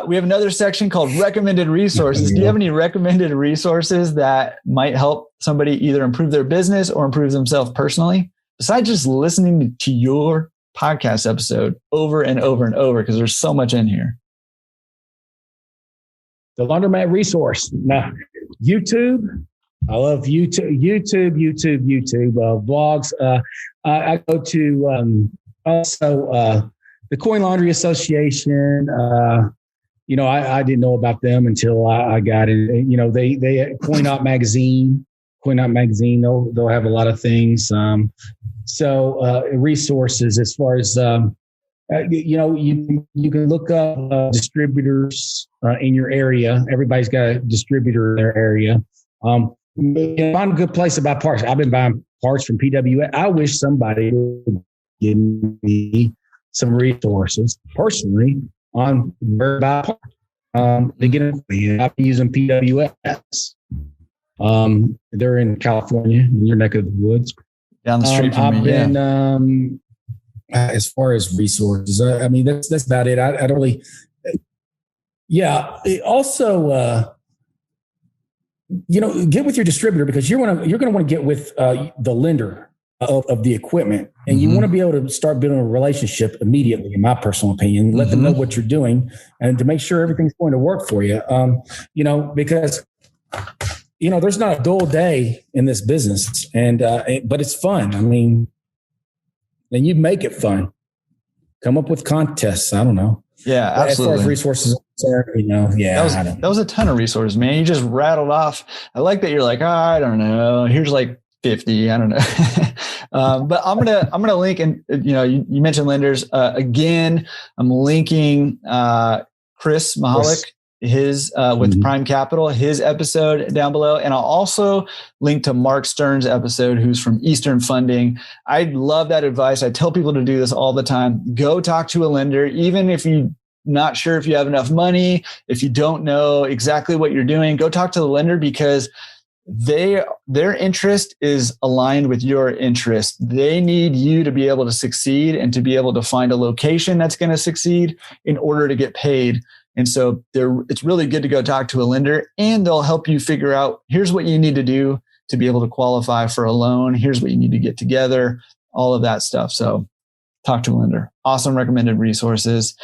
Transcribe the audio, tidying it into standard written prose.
We have another section called recommended resources. Do you have any recommended resources that might help somebody either improve their business or improve themselves personally, besides just listening to your podcast episode over and over and over? Because there's so much in here. The Laundromat Resource. Now, YouTube. I love YouTube. Blogs. I go to also the Coin Laundry Association. I didn't know about them until I got in. They Coin Op Magazine. They'll have a lot of things. Resources as far as you can look up distributors in your area. Everybody's got a distributor in their area. Find a good place to buy parts. I've been buying parts from PWA. I wish somebody would give me some resources personally on where to buy parts. They get it. I've been using PWS. They're in California, in your neck of the woods. Down the street from me. As far as resources, that's about it. I don't really. Yeah. Also, get with your distributor, because you're going to want to get with the lender of the equipment, and you want to be able to start building a relationship immediately. In my personal opinion, let them know what you're doing, and to make sure everything's going to work for you. Because there's not a dull day in this business, but it's fun. And you make it fun. Come up with contests. I don't know. Yeah, absolutely. As far as resources are concerned, that was a ton of resources, man. You just rattled off. I like that you're like, I don't know. Here's like 50. I don't know. But I'm gonna link, and you mentioned lenders again. I'm linking Chris Mahalik. His with Prime Capital, his episode down below. And I'll also link to Mark Stern's episode, who's from Eastern Funding. I love that advice. I tell people to do this all the time. Go talk to a lender, even if you're not sure if you have enough money, if you don't know exactly what you're doing, go talk to the lender, because their interest is aligned with your interest. They need you to be able to succeed and to be able to find a location that's going to succeed in order to get paid. And so it's really good to go talk to a lender, and they'll help you figure out, here's what you need to do to be able to qualify for a loan. Here's what you need to get together, all of that stuff. So talk to a lender. Awesome recommended resources.